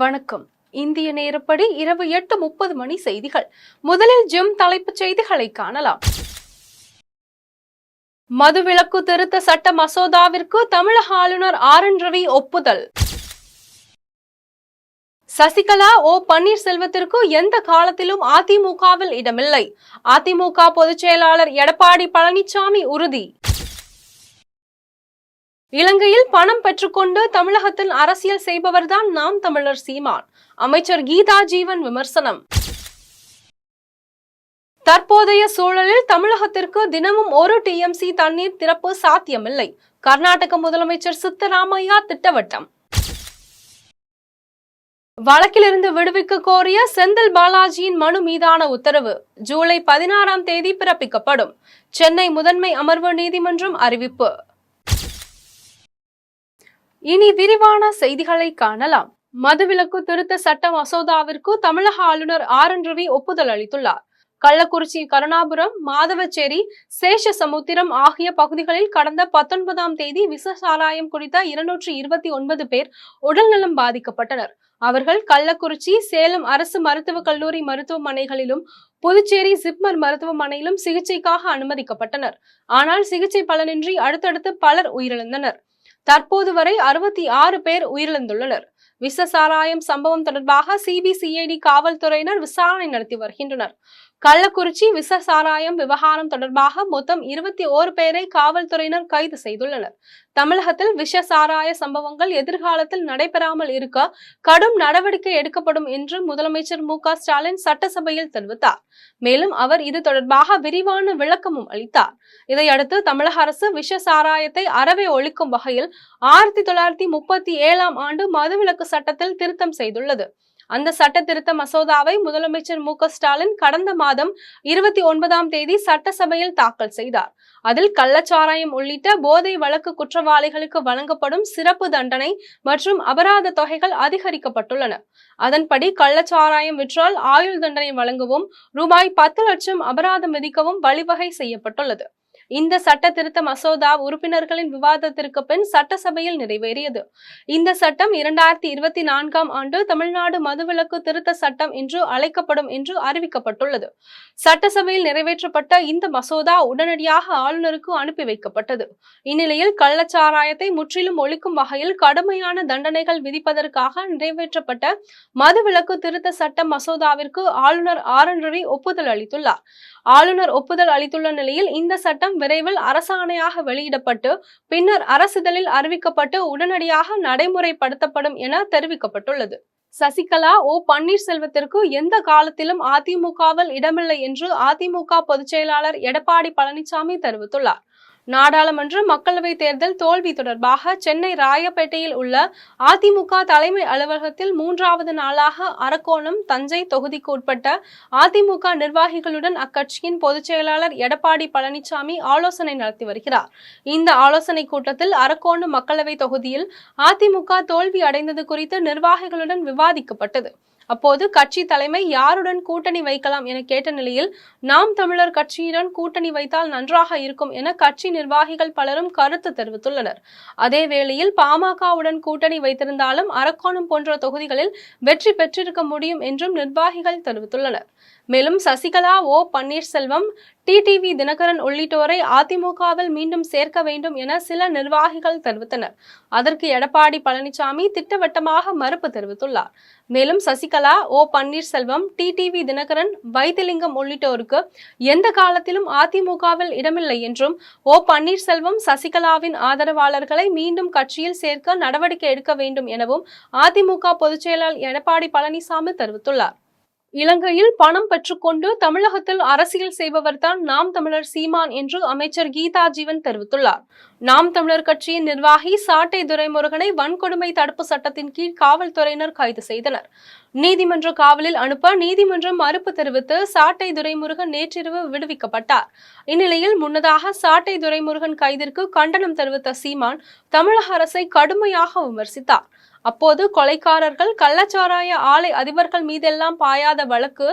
வணக்கம். இந்திய நேரப்படி இரவு 8:30 மணி செய்திகள். முதலில் ஜிம் தலைப்புச் செய்திகளை காணலாம். மதுவிலக்கு திருத்த சட்ட மசோதாவிற்கு தமிழக ஆளுநர் ஆர்.என். ரவி ஒப்புதல். சசிகலா, ஓ பன்னீர்செல்வத்திற்கு எந்த காலத்திலும் அதிமுகவில் இடமில்லை. அதிமுக பொதுச் செயலாளர் எடப்பாடி பழனிசாமி உறுதி. இலங்கையில் பணம் பெற்றுக்கொண்டு தமிழகத்தில் அரசியல் செய்பவர்தான் நாம் தமிழர் சீமான். அமைச்சர் கீதா ஜீவன் விமர்சனம். தற்போதைய சூழலில் தமிழகத்திற்கு தினமும் 1 TMC தண்ணீர் திறப்பு சாத்தியமில்லை. கர்நாடக முதலமைச்சர் சித்தராமையா திட்டவட்டம். வழக்கிலிருந்து விடுவிக்க கோரிய செந்தில் பாலாஜியின் மனு மீதான உத்தரவு ஜூலை 16ஆம் தேதி பிறப்பிக்கப்படும். சென்னை முதன்மை அமர்வு நீதிமன்றம் அறிவிப்பு. இனி விரிவான செய்திகளை காணலாம். மதுவிலக்கு திருத்த சட்ட மசோதாவிற்கு தமிழக ஆளுநர் ஆர்.என். ரவி ஒப்புதல் அளித்துள்ளார். கள்ளக்குறிச்சி, கருணாபுரம், மாதவச்சேரி, சேஷசமுத்திரம் ஆகிய பகுதிகளில் கடந்த 19ஆம் தேதி விஷசாராயம் குடித்த 229 பேர் உடல்நலம் பாதிக்கப்பட்டனர். அவர்கள் கள்ளக்குறிச்சி, சேலம் அரசு மருத்துவக் கல்லூரி மருத்துவமனைகளிலும் புதுச்சேரி ஜிப்மர் மருத்துவமனையிலும் சிகிச்சைக்காக அனுமதிக்கப்பட்டனர். ஆனால் சிகிச்சை பலனின்றி அடுத்தடுத்து பலர் உயிரிழந்தனர். தற்போது வரை 66 பேர் உயிரிழந்துள்ளனர். விஷசாராயம் சம்பவம் தொடர்பாக CBCID காவல்துறையினர் விசாரணை நடத்தி வருகின்றனர். கள்ளக்குறிச்சி விஷசாராயம் விவகாரம் தொடர்பாக மொத்தம் 21 பேரை காவல்துறையினர் கைது செய்துள்ளனர். தமிழகத்தில் விஷசாராய சம்பவங்கள் எதிர்காலத்தில் நடைபெறாமல் இருக்க கடும் நடவடிக்கை எடுக்கப்படும் என்று முதலமைச்சர் மு.க. ஸ்டாலின் சட்டசபையில் தெரிவித்தார். மேலும் அவர் இது தொடர்பாக விரிவான விளக்கமும் அளித்தார். இதையடுத்து தமிழக அரசு விஷசாராயத்தை அறவே ஒழிக்கும் வகையில் 1937ஆம் ஆண்டு மதுவிலக்கு சட்டத்தில் திருத்தம் செய்துள்ளது. அந்த சட்ட திருத்த மசோதாவை முதலமைச்சர் மு.க. ஸ்டாலின் கடந்த மாதம் 29ஆம் தேதி சட்டசபையில் தாக்கல் செய்தார். அதில் கள்ளச்சாராயம் உள்ளிட்ட போதை வழக்கு குற்றவாளிகளுக்கு வழங்கப்படும் சிறப்பு தண்டனை மற்றும் அபராத தொகைகள் அதிகரிக்கப்பட்டுள்ளன. அதன்படி கள்ளச்சாராயம் விற்றால் ஆயுள் தண்டனை வழங்கவும் ரூபாய் 10 லட்சம் அபராதம் விதிக்கவும் வழிவகை செய்யப்பட்டுள்ளது. இந்த சட்ட திருத்த மசோதா உறுப்பினர்களின் விவாதத்திற்கு பின் சட்டசபையில் நிறைவேறியது. இந்த சட்டம் 2024ஆம் ஆண்டு தமிழ்நாடு மதுவிலக்கு திருத்த சட்டம் என்று அழைக்கப்படும் என்று அறிவிக்கப்பட்டுள்ளது. சட்டசபையில் நிறைவேற்றப்பட்ட இந்த மசோதா உடனடியாக ஆளுநருக்கு அனுப்பி வைக்கப்பட்டது. இந்நிலையில் கள்ளச்சாராயத்தை முற்றிலும் ஒழிக்கும் வகையில் கடுமையான தண்டனைகள் விதிப்பதற்காக நிறைவேற்றப்பட்ட மதுவிலக்கு திருத்த சட்ட மசோதாவிற்கு ஆளுநர் ஆர்.என். ரவி ஒப்புதல் அளித்துள்ளார். ஆளுநர் ஒப்புதல் அளித்துள்ள நிலையில் இந்த சட்டம் விரைவில் அரசாணையாக வெளியிடப்பட்டு பின்னர் அரசிதழில் அறிவிக்கப்பட்டு உடனடியாக நடைமுறைப்படுத்தப்படும் என தெரிவிக்கப்பட்டுள்ளது. சசிகலா, ஓ பன்னீர்செல்வத்திற்கு எந்த காலத்திலும் அதிமுகவில் இடமில்லை என்று அதிமுக பொதுச் செயலாளர் எடப்பாடி பழனிசாமி தெரிவித்துள்ளார். நாடாளுமன்ற மக்களவை தேர்தல் தோல்வி தொடர்பாக சென்னை ராயப்பேட்டையில் உள்ள அதிமுக தலைமை அலுவலகத்தில் 3வது நாளாக அரக்கோணம், தஞ்சை தொகுதிக்கு உட்பட்ட அதிமுக நிர்வாகிகளுடன் அக்கட்சியின் பொதுச் செயலாளர் எடப்பாடி பழனிசாமி ஆலோசனை நடத்தி வருகிறார். இந்த ஆலோசனை கூட்டத்தில் அரக்கோணம் மக்களவை தொகுதியில் அதிமுக தோல்வி அடைந்தது குறித்து நிர்வாகிகளுடன் விவாதிக்கப்பட்டது. அப்போது கட்சி தலைமை யாருடன் கூட்டணி வைக்கலாம் என கேட்ட நிலையில் நாம் தமிழர் கட்சியுடன் கூட்டணி வைத்தால் நன்றாக இருக்கும் என கட்சி நிர்வாகிகள் பலரும் கருத்து தெரிவித்துள்ளனர். அதே வேளையில் பாமகவுடன் கூட்டணி வைத்திருந்தாலும் அரக்கோணம் போன்ற தொகுதிகளில் வெற்றி பெற்றிருக்க முடியும் என்றும் நிர்வாகிகள் தெரிவித்துள்ளனர். மேலும் சசிகலா, ஓ பன்னீர்செல்வம், TTV தினகரன் உள்ளிட்டோரை அதிமுகவில் மீண்டும் சேர்க்க வேண்டும் என சில நிர்வாகிகள் தெரிவித்தனர். அதற்கு எடப்பாடி பழனிசாமி திட்டவட்டமாக மறுப்பு தெரிவித்துள்ளார். மேலும் சசிகலா, ஓ பன்னீர்செல்வம், TTV தினகரன், வைத்திலிங்கம் உள்ளிட்டோருக்கு எந்த காலத்திலும் அதிமுகவில் இடமில்லை என்றும் ஓ பன்னீர்செல்வம், சசிகலாவின் ஆதரவாளர்களை மீண்டும் கட்சியில் சேர்க்க நடவடிக்கை எடுக்க வேண்டும் எனவும் அதிமுக பொதுச் செயலாளர் எடப்பாடி பழனிசாமி தெரிவித்துள்ளார். இலங்கையில் பணம் பெற்றுக்கொண்டு தமிழகத்தில் அரசியல் செய்பவர்தான் நாம் தமிழர் சீமான் என்று அமைச்சர் கீதா ஜீவன் தெரிவித்துள்ளார். நாம் தமிழர் கட்சியின் நிர்வாகி சாட்டை துரைமுருகனை வன்கொடுமை தடுப்பு சட்டத்தின் கீழ் காவல்துறையினர் கைது செய்தனர். நீதிமன்ற காவலில் அனுப்ப நீதிமன்றம் மறுப்பு தெரிவித்து சாட்டை துரைமுருகன் நேற்றிரவு விடுவிக்கப்பட்டார். இந்நிலையில் முன்னதாக சாட்டை துரைமுருகன் கைதிற்கு கண்டனம் தெரிவித்த சீமான் தமிழக அரசை கடுமையாக விமர்சித்தார். அப்போது கொலைக்காரர்கள், கள்ளச்சாராய ஆலை அதிபர்கள் மீதெல்லாம் பாயாத வழக்கு,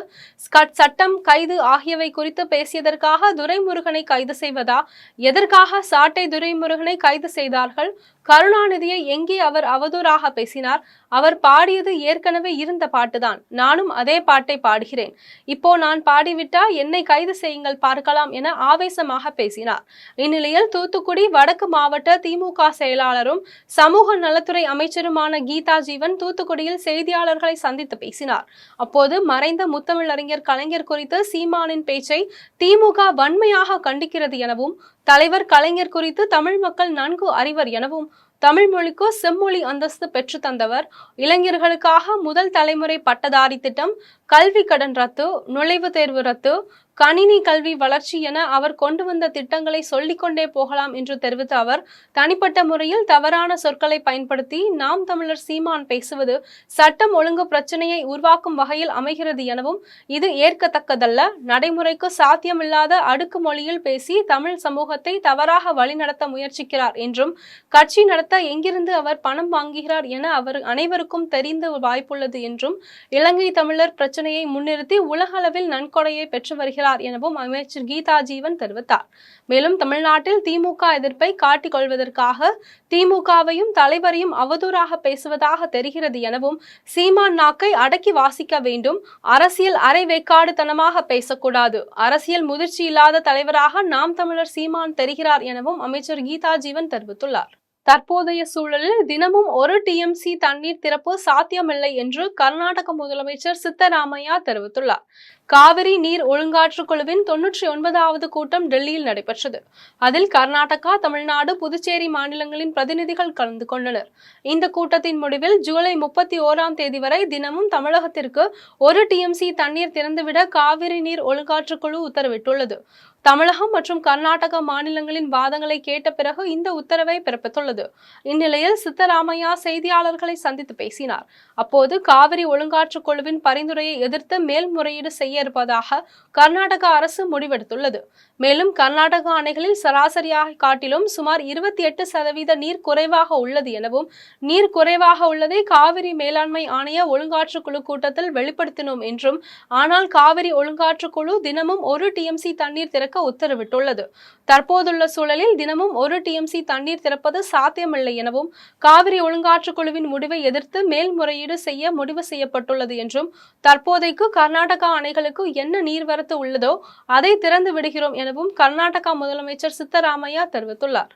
சட்டம், கைது ஆகியவை குறித்து பேசியதற்காக துரைமுருகனை கைது செய்வதா? எதற்காக சாட்டை துரைமுருகனை கைது செய்தார்கள்? கருணாநிதியை எங்கே அவர் அவதூறாக பேசினார்? அவர் பாடியது ஏற்கனவே இருந்த பாட்டுதான். நானும் அதே பாட்டை பாடுகிறேன். இப்போ நான் பாடிவிட்டா என்னை கைது செய்யுங்கள் பார்க்கலாம் என ஆவேசமாக பேசினார். இந்நிலையில் தூத்துக்குடி வடக்கு மாவட்ட திமுக செயலாளரும் சமூக நலத்துறை அமைச்சருமான கீதா ஜீவன் தூத்துக்குடியில் செய்தியாளர்களை சந்தித்து பேசினார். அப்போது மறைந்த முத்தமிழறிஞர் கலைஞர் குறித்து சீமானின் பேச்சை திமுக வன்மையாக கண்டிக்கிறது எனவும், தலைவர் கலைஞர் குறித்து தமிழ் மக்கள் நன்கு அறிவர் எனவும், தமிழ் மொழிக்கு செம்மொழி அந்தஸ்து பெற்று தந்தவர், இளைஞர்களுக்காக முதல் தலைமுறை பட்டதாரி திட்டம், கல்வி கடன் ரத்து, நுழைவுத் தேர்வு ரத்து, கணினி கல்வி வளர்ச்சி என அவர் கொண்டு வந்த திட்டங்களை சொல்லிக்கொண்டே போகலாம் என்று தெரிவித்த அவர், தனிப்பட்ட முறையில் தவறான சொற்களை பயன்படுத்தி நாம் தமிழர் சீமான் பேசுவது சட்டம் ஒழுங்கு பிரச்சனையை உருவாக்கும் வகையில் அமைகிறது எனவும், இது ஏற்கத்தக்கதல்ல, நடைமுறைக்கு சாத்தியமில்லாத அடுக்கு மொழியில் பேசி தமிழ் சமூகத்தை தவறாக வழிநடத்த முயற்சிக்கிறார் என்றும், கட்சி நடத்த எங்கிருந்து அவர் பணம் வாங்குகிறார் என அவர் அனைவருக்கும் தெரிந்த வாய்ப்புள்ளது என்றும், இலங்கை தமிழர் பிரச்சனையை முன்னிறுத்தி உலக அளவில் நன்கொடையை பெற்று வருகிறார் எனவும் அமைச்சர் கீதா ஜீவன் தெரிவித்தார். மேலும் தமிழ்நாட்டில் திமுக எதிர்ப்பை காட்டிக் கொள்வதற்காக திமுகவையும் தலைவரையும் அவதூறாக பேசுவதாக தெரிகிறது எனவும், சீமான் நாக்கை அடக்கி வாசிக்க வேண்டும், அரசியல் அரைவேக்காடு தனமாக பேசக்கூடாது, அரசியல் முதிர்ச்சி இல்லாத தலைவராக நாம் தமிழர் சீமான் தெரிகிறார் எனவும் அமைச்சர் கீதா ஜீவன் தெரிவித்துள்ளார். தற்போதைய சூழலில் தினமும் ஒரு டிஎம்சி தண்ணீர் திறப்பு சாத்தியமில்லை என்று கர்நாடக முதலமைச்சர் சித்தராமையா தெரிவித்துள்ளார். காவிரி நீர் ஒழுங்காற்று குழுவின் 99வது கூட்டம் டெல்லியில் நடைபெற்றது. அதில் கர்நாடகா, தமிழ்நாடு, புதுச்சேரி மாநிலங்களின் பிரதிநிதிகள் கலந்து கொண்டனர். இந்த கூட்டத்தின் முடிவில் ஜூலை 31ஆம் தேதி வரை தினமும் தமிழகத்திற்கு 1 டிஎம்சி தண்ணீர் திறந்துவிட காவிரி நீர் ஒழுங்காற்று குழு உத்தரவிட்டுள்ளது. தமிழகம் மற்றும் கர்நாடக மாநிலங்களின் வாதங்களை கேட்ட பிறகு இந்த உத்தரவை பிறப்பித்துள்ளது. இந்நிலையில் சித்தராமையா செய்தியாளர்களை சந்தித்து பேசினார். அப்போது காவிரி ஒழுங்காற்று குழுவின் பரிந்துரையை எதிர்த்து மேல்முறையீடு செய்ய இருப்பதாக கர்நாடக அரசு முடிவெடுத்துள்ளது. மேலும் கர்நாடக அணைகளில் சராசரியாக காட்டிலும் சுமார் 28% நீர் குறைவாக உள்ளது எனவும், நீர் குறைவாக உள்ளதை காவிரி மேலாண்மை ஆணைய ஒழுங்காற்று குழு கூட்டத்தில் வெளிப்படுத்தினோம் என்றும், ஆனால் காவிரி ஒழுங்காற்று குழு தினமும் 1 டிஎம்சி தண்ணீர் திறக்க உத்தரவிட்டுள்ளது. தற்போதுள்ள சூழலில் தினமும் 1 டிஎம்சி தண்ணீர் திறப்பது சாத்தியமில்லை எனவும், காவிரி ஒழுங்காற்று குழுவின் முடிவை எதிர்த்து மேல்முறையீடு செய்ய முடிவு செய்யப்பட்டுள்ளது என்றும், தற்போதைக்கு கர்நாடகா அணைகளுக்கு என்ன நீர்வரத்து உள்ளதோ அதை திறந்து விடுகிறோம் எனவும் கர்நாடகா முதலமைச்சர் சித்தராமையா தெரிவித்துள்ளார்.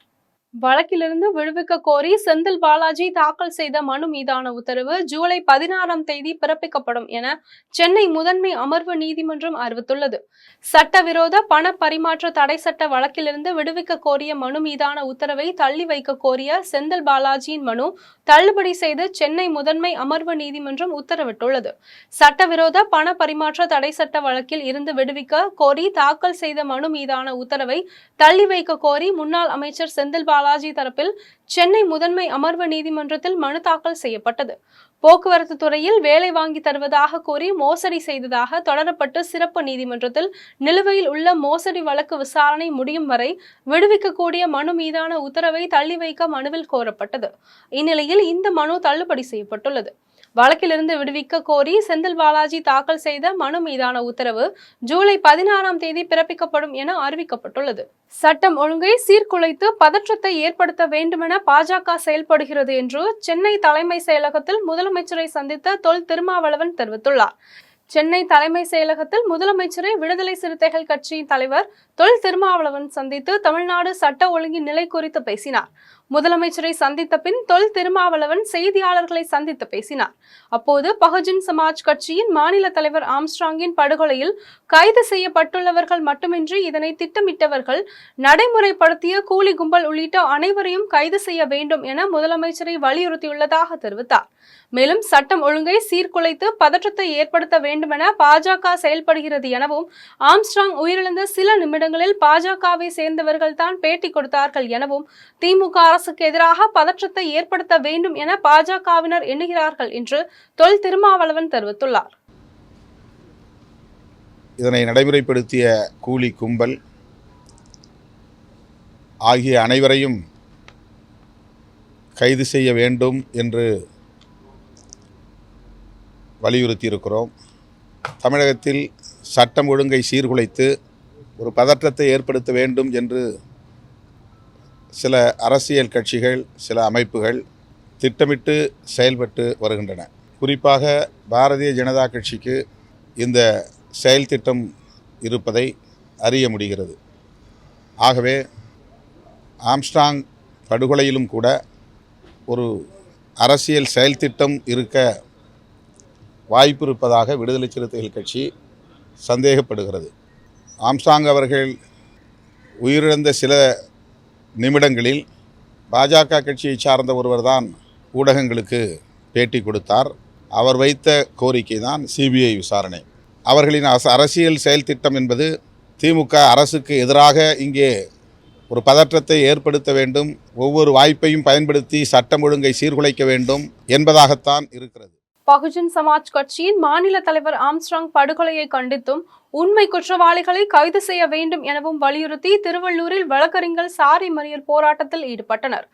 வழக்கிலிருந்து விடுவிக்க கோரி செந்தில் பாலாஜி தாக்கல் செய்த மனு மீதான உத்தரவு ஜூலை 16ஆம் தேதி பிறப்பிக்கப்படும் என சென்னை முதன்மை அமர்வு நீதிமன்றம் அறிவித்துள்ளது. சட்டவிரோத பண பரிமாற்ற தடை சட்ட வழக்கிலிருந்து விடுவிக்க கோரிய மனு மீதான உத்தரவை தள்ளி வைக்க கோரிய செந்தில் பாலாஜியின் மனு தள்ளுபடி செய்து சென்னை முதன்மை அமர்வு நீதிமன்றம் உத்தரவிட்டுள்ளது. சட்டவிரோத பண பரிமாற்ற தடை சட்ட வழக்கில் இருந்து விடுவிக்க கோரி தாக்கல் செய்த மனு மீதான உத்தரவை தள்ளி வைக்க கோரி முன்னாள் அமைச்சர் செந்தில் பாலாஜி தரப்பில் சென்னை முதன்மை அமர்வு நீதிமன்றத்தில் மனு தாக்கல் செய்யப்பட்டது. போக்குவரத்து துறையில் வேலை வாங்கி தருவதாக கூறி மோசடி செய்ததாக தொடரப்பட்டு சிறப்பு நீதிமன்றத்தில் நிலுவையில் உள்ள மோசடி வழக்கு விசாரணை முடியும் வரை விடுவிக்கக்கூடிய மனு மீதான உத்தரவை தள்ளி வைக்க மனுவில் கோரப்பட்டது. இந்நிலையில் இந்த மனு தள்ளுபடி செய்யப்பட்டுள்ளது. வழக்கிலிருந்து விடுவிக்க கோரி செந்தில் பாலாஜி தாக்கல் செய்த மனு மீதான உத்தரவு ஜூலை 16ஆம் தேதி பிறப்பிக்கப்படும் என அறிவிக்கப்பட்டுள்ளது. சட்டம் ஒழுங்கை சீர்குலைத்து பதற்றத்தை ஏற்படுத்த வேண்டுமென பாஜக செயல்படுகிறது என்று சென்னை தலைமை செயலகத்தில் முதலமைச்சரை சந்தித்த தொல் திருமாவளவன் தெரிவித்துள்ளார். சென்னை தலைமை செயலகத்தில் முதலமைச்சரை விடுதலை சிறுத்தைகள் கட்சியின் தலைவர் தொல் திருமாவளவன் சந்தித்து தமிழ்நாடு சட்ட ஒழுங்கின் நிலை குறித்து பேசினார். முதலமைச்சரை சந்தித்த பின் தொல் திருமாவளவன் செய்தியாளர்களை சந்தித்து பேசினார். அப்போது பகுஜன் சமாஜ் கட்சியின் மாநில தலைவர் ஆம்ஸ்ட்ராங்கின் படுகொலையில் கைது செய்யப்பட்டுள்ளவர்கள் மட்டுமின்றி இதனை திட்டமிட்டவர்கள், நடைமுறைப்படுத்திய கூலி கும்பல் உள்ளிட்ட அனைவரையும் கைது செய்ய வேண்டும் என முதலமைச்சரை வலியுறுத்தியுள்ளதாக தெரிவித்தார். மேலும் சட்டம் ஒழுங்கை சீர்குலைத்து பதற்றத்தை ஏற்படுத்த வேண்டுமென பாஜக செயல்படுகிறது எனவும், ஆம்ஸ்ட்ராங் உயிரிழந்த சில நிமிடங்களில் பாஜகவை சேர்ந்தவர்கள் தான் பேட்டி கொடுத்தார்கள் எனவும், திமுக அரசுக்கு எதிராக பதற்றத்தை ஏற்படுத்த வேண்டும் என பாஜகவினர் எண்ணுகிறார்கள் என்று தொல் திருமாவளவன் தெரிவித்துள்ளார். இதனை நடைமுறைப்படுத்திய கூலி கும்பல் ஆகிய அனைவரையும் கைது செய்ய வேண்டும் என்று வலியுறுத்தியிருக்கிறோம். தமிழகத்தில் சட்டம் ஒழுங்கை சீர்குலைத்து ஒரு பதற்றத்தை ஏற்படுத்த வேண்டும் என்று சில அரசியல் கட்சிகள், சில அமைப்புகள் திட்டமிட்டு செயல்பட்டு வருகின்றன. குறிப்பாக பாரதிய ஜனதா கட்சிக்கு இந்த செயல் திட்டம் இருப்பதை அறிய முடிகிறது. ஆகவே ஆம்ஸ்ட்ராங் படுகொலையிலும் கூட ஒரு அரசியல் செயல் திட்டம் இருக்க வாய்ப்பு இருப்பதாக விடுதலை சிறுத்தைகள் கட்சி சந்தேகப்படுகிறது. ஆம்ஸ்ட்ராங் அவர்கள் உயிரிழந்த சில நிமிடங்களில் பாஜக கட்சியை சார்ந்த ஒருவர்தான் ஊடகங்களுக்கு பேட்டி கொடுத்தார். அவர் வைத்த கோரிக்கை தான் சிபிஐ விசாரணை. அவர்களின் அரசியல் செயல் திட்டம் என்பது திமுக அரசுக்கு எதிராக இங்கே ஒரு பதற்றத்தை ஏற்படுத்த வேண்டும், ஒவ்வொரு வாய்ப்பையும் பயன்படுத்தி சட்டம் ஒழுங்கை சீர்குலைக்க வேண்டும் என்பதாகத்தான் இருக்கிறது. பகுஜன் சமாஜ் கட்சியின் மாநில தலைவர் ஆம்ஸ்ட்ராங் படுகொலையை கண்டித்தும் உண்மை குற்றவாளிகளை கைது செய்ய வேண்டும் எனவும் வலியுறுத்தி திருவள்ளூரில் வழக்கறிஞர்கள் சாலை மறியல் போராட்டத்தில் ஈடுபட்டனர்.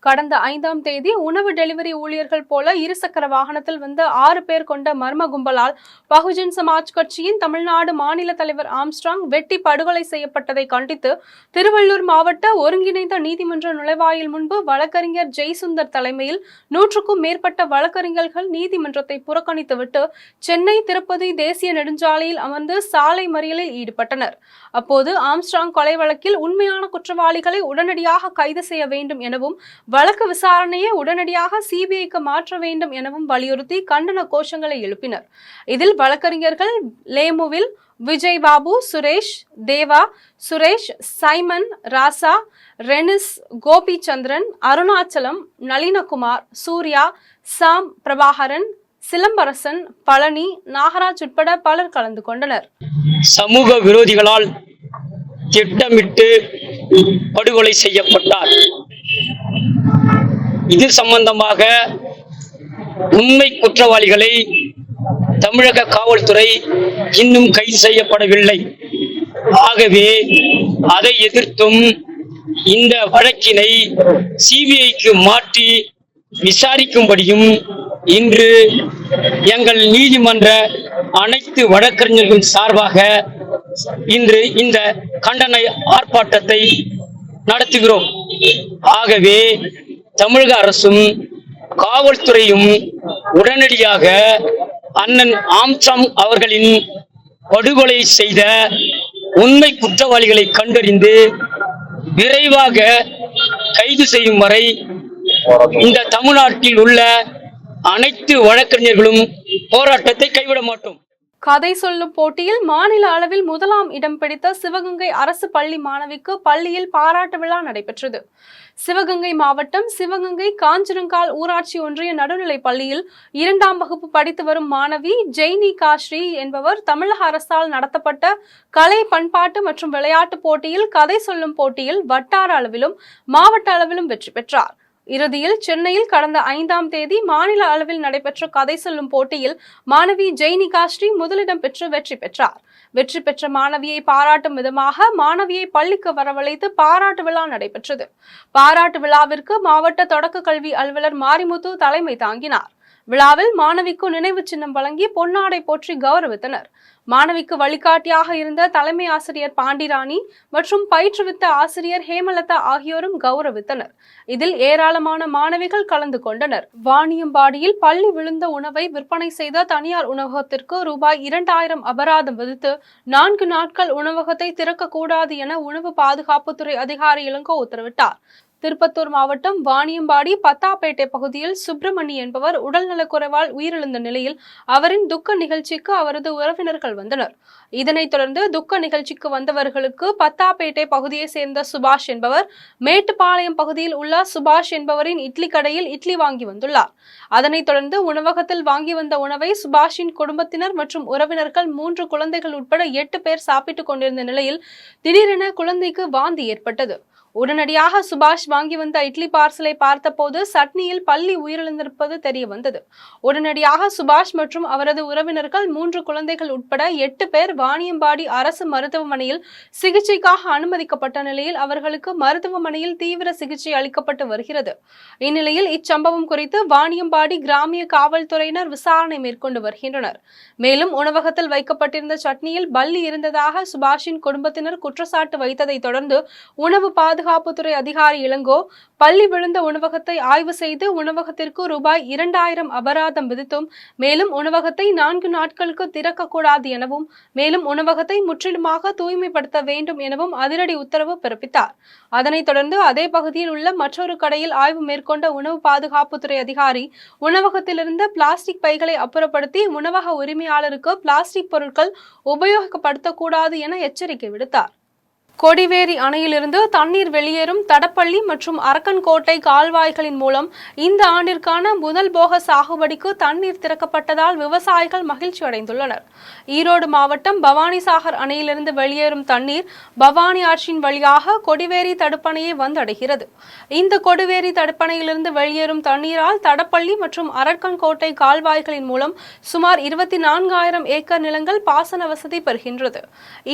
கடந்த 5ஆம் தேதி உணவு டெலிவரி ஊழியர்கள் போல இருசக்கர வாகனத்தில் வந்த 6 பேர் கொண்ட மர்ம கும்பலால் பகுஜன் சமாஜ் கட்சியின் தமிழ்நாடு மாநில தலைவர் ஆம்ஸ்ட்ராங் வெட்டி படுகொலை செய்யப்பட்டதை கண்டித்து திருவள்ளூர் மாவட்ட ஒருங்கிணைந்த நீதிமன்ற நுழைவாயில் முன்பு வழக்கறிஞர் ஜெய்சுந்தர் தலைமையில் 100க்கும் மேற்பட்ட வழக்கறிஞர்கள் நீதிமன்றத்தை புறக்கணித்துவிட்டு சென்னை திருப்பதி தேசிய நெடுஞ்சாலையில் அமர்ந்து சாலை மறியலில் ஈடுபட்டனர். அப்போது ஆம்ஸ்ட்ராங் கொலை வழக்கில் உண்மையான குற்றவாளிகளை உடனடியாக கைது செய்ய வேண்டும் எனவும் வழக்கு விசாரணையை உடனடியாக சிபிஐக்கு மாற்ற வேண்டும் எனவும் வலியுறுத்தி கண்டன கோஷங்களை எழுப்பினர். இதில் வழக்கறிஞர்கள் லேமுவில் விஜய் பாபு, சுரேஷ், தேவா, சுரேஷ், சைமன், ராசா, ரெனிஸ், கோபிச்சந்திரன், அருணாச்சலம், நளினகுமார், சூர்யா, சாம், பிரபாகரன், சிலம்பரசன், பழனி, நாகராஜ் உட்பட பலர் கலந்து கொண்டனர். சமூக விரோதிகளால் திட்டமிட்டு படுகொலை செய்யப்பட்டார். இது சம்பந்தமாக உண்மை குற்றவாளிகளை தமிழக காவல்துறை இன்னும் கைது செய்யப்படவில்லை. ஆகவே அதை எதிர்த்தும் இந்த வழக்கினை சிபிஐக்கு மாற்றி விசாரிக்கும்படியும் இன்று எங்கள் நீதிமன்ற அனைத்து வழக்கறிஞர்கள் சார்பாக இன்று இந்த கண்டன ஆர்ப்பாட்டத்தை நடத்துகிறோம். ஆகவே தமிழக அரசும் காவல்துறையும் உடனடியாக அண்ணன் ஆம்ஸ்ட்ராங் அவர்களின் படுகொலை செய்த உண்மை குற்றவாளிகளை கண்டறிந்து விரைவாக கைது செய்யும் வரை இந்த தமிழ்நாட்டில் உள்ள அனைத்து வழக்கறிஞர்களும் போராட்டத்தை கைவிட மாட்டோம். கதை சொல்லும் போட்டியில் மாநில அளவில் 1ஆம் இடம் பிடித்த சிவகங்கை அரசு பள்ளி மாணவிக்கு பள்ளியில் பாராட்டு விழா நடைபெற்றது. சிவகங்கை மாவட்டம் சிவகங்கை காஞ்சிரங்கால் ஊராட்சி ஒன்றிய நடுநிலைப் பள்ளியில் 2ஆம் வகுப்பு படித்து வரும் மாணவி ஜெய்னிகா ஸ்ரீ என்பவர் தமிழக அரசால் நடத்தப்பட்ட கலை, பண்பாட்டு மற்றும் விளையாட்டு போட்டியில் கதை சொல்லும் போட்டியில் வட்டார அளவிலும் மாவட்ட அளவிலும் வெற்றி பெற்றார். இறுதியில் சென்னையில் கடந்த 5ஆம் தேதி மாநில அளவில் நடைபெற்ற கதை சொல்லும் போட்டியில் மாணவி ஜெய்னிகா ஸ்ரீ முதலிடம் பெற்று வெற்றி பெற்றார். வெற்றி பெற்ற மாணவியை பாராட்டும் விதமாக மாணவியை பள்ளிக்கு வரவழைத்து பாராட்டு விழா நடைபெற்றது. பாராட்டு விழாவிற்கு மாவட்ட தொடக்க கல்வி அலுவலர் மாரிமுத்து தலைமை தாங்கினார். விழாவில் மாணவிக்கு நினைவு சின்னம் வழங்கி பொன்னாடை போற்றி கௌரவித்தனர். மாணவிக்கு வழிகாட்டியாக இருந்த தலைமை ஆசிரியர் பாண்டிராணி மற்றும் பயிற்றுவித்த ஆசிரியர் ஹேமலதா ஆகியோரும் கௌரவித்தனர். இதில் ஏராளமான மாணவிகள் கலந்து கொண்டனர். வாணியம்பாடியில் பள்ளி விழுந்த உணவை விற்பனை செய்த தனியார் உணவகத்திற்கு ரூபாய் 2000 அபராதம் விதித்து 4 நாட்கள் உணவகத்தை திறக்கக்கூடாது என உணவு பாதுகாப்புத்துறை அதிகாரி இளங்கோ உத்தரவிட்டார். திருப்பத்தூர் மாவட்டம் வாணியம்பாடி பத்தாப்பேட்டை பகுதியில் சுப்பிரமணி என்பவர் உடல்நலக்குறைவால் உயிரிழந்த நிலையில் அவரின் துக்க நிகழ்ச்சிக்கு அவரது உறவினர்கள் வந்தனர். இதனைத் தொடர்ந்து துக்க நிகழ்ச்சிக்கு வந்தவர்களுக்கு பத்தாப்பேட்டை பகுதியை சேர்ந்த சுபாஷ் என்பவர் மேட்டுப்பாளையம் பகுதியில் உள்ள சுபாஷ் என்பவரின் இட்லி கடையில் இட்லி வாங்கி வந்துள்ளார். அதனைத் தொடர்ந்து உணவகத்தில் வாங்கி வந்த உணவை சுபாஷின் குடும்பத்தினர் மற்றும் உறவினர்கள் 3 குழந்தைகள் உட்பட 8 பேர் சாப்பிட்டுக் கொண்டிருந்த நிலையில் திடீரென குழந்தைக்கு வாந்தி ஏற்பட்டது. உடனடியாக சுபாஷ் வாங்கி வந்த இட்லி பார்சலை பார்த்தபோது சட்னியில் பள்ளி உயிரிழந்திருப்பது தெரிய வந்தது. உடனடியாக சுபாஷ் மற்றும் அவரது உறவினர்கள் 3 குழந்தைகள் உட்பட 8 பேர் வாணியம்பாடி அரசு மருத்துவமனையில் சிகிச்சைக்காக அனுமதிக்கப்பட்ட நிலையில் அவர்களுக்கு மருத்துவமனையில் தீவிர சிகிச்சை அளிக்கப்பட்டு வருகிறது. இந்நிலையில் இச்சம்பவம் குறித்து வாணியம்பாடி கிராமிய காவல்துறையினர் விசாரணை மேற்கொண்டு வருகின்றனர். மேலும் உணவகத்தில் வைக்கப்பட்டிருந்த சட்னியில் பல்லி இருந்ததாக சுபாஷின் குடும்பத்தினர் குற்றச்சாட்டு வைத்ததை தொடர்ந்து உணவு பாதுகாப்புத்துறை அதிகாரி இளங்கோ பள்ளி விழுந்த உணவகத்தை ஆய்வு செய்து உணவகத்திற்கு ரூபாய் 2000 அபராதம் விதித்தும் மேலும் உணவகத்தை 4 நாட்களுக்கு திறக்கக்கூடாது எனவும் மேலும் உணவகத்தை முற்றிலுமாக தூய்மைப்படுத்த வேண்டும் எனவும் அதிரடி உத்தரவு பிறப்பித்தார். அதனைத் தொடர்ந்து அதே பகுதியில் உள்ள மற்றொரு கடையில் ஆய்வு மேற்கொண்ட உணவு பாதுகாப்புத்துறை அதிகாரி உணவகத்திலிருந்து பிளாஸ்டிக் பைகளை அப்புறப்படுத்தி உணவக உரிமையாளருக்கு பிளாஸ்டிக் பொருட்கள் உபயோகப்படுத்தக்கூடாது என எச்சரிக்கை விடுத்தார். கொடிவேரி அணையிலிருந்து தண்ணீர் வெளியேறும் தடப்பள்ளி மற்றும் அரக்கன்கோட்டை கால்வாய்களின் மூலம் இந்த ஆண்டிற்கான முதல் போக சாகுபடிக்கு தண்ணீர் திறக்கப்பட்டதால் விவசாயிகள் மகிழ்ச்சி அடைந்துள்ளனர். ஈரோடு மாவட்டம் பவானிசாகர் அணையிலிருந்து வெளியேறும் தண்ணீர் பவானி ஆற்றின் வழியாக கொடிவேரி தடுப்பணையை வந்தடைகிறது. இந்த கொடிவேரி தடுப்பணையிலிருந்து வெளியேறும் தண்ணீரால் தடப்பள்ளி மற்றும் அரக்கன்கோட்டை கால்வாய்களின் மூலம் சுமார் 24,000 ஏக்கர் நிலங்கள் பாசன வசதி பெறுகின்றது.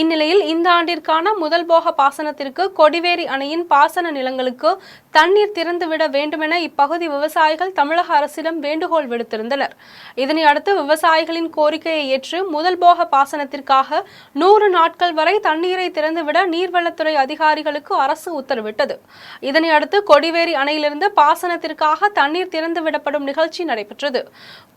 இந்நிலையில் இந்த ஆண்டிற்கான முதல் போக பாசனத்திற்கு கொடிவேரி அணையின் பாசன நிலங்களுக்கு தண்ணீர் திறந்துவிட வேண்டுமென இப்பகுதி விவசாயிகள் தமிழக அரசிடம் வேண்டுகோள் விடுத்திருந்தனர். இதனை அடுத்து விவசாயிகளின் கோரிக்கையை ஏற்று முதல் போக பாசனத்திற்காக 100 நாட்கள் வரை தண்ணீரை திறந்துவிட நீர்வளத்துறை அதிகாரிகளுக்கு அரசு உத்தரவிட்டது. இதனை அடுத்து கொடிவேரி அணையிலிருந்து பாசனத்திற்காக தண்ணீர் திறந்துவிடப்படும் நிகழ்ச்சி நடைபெற்றது.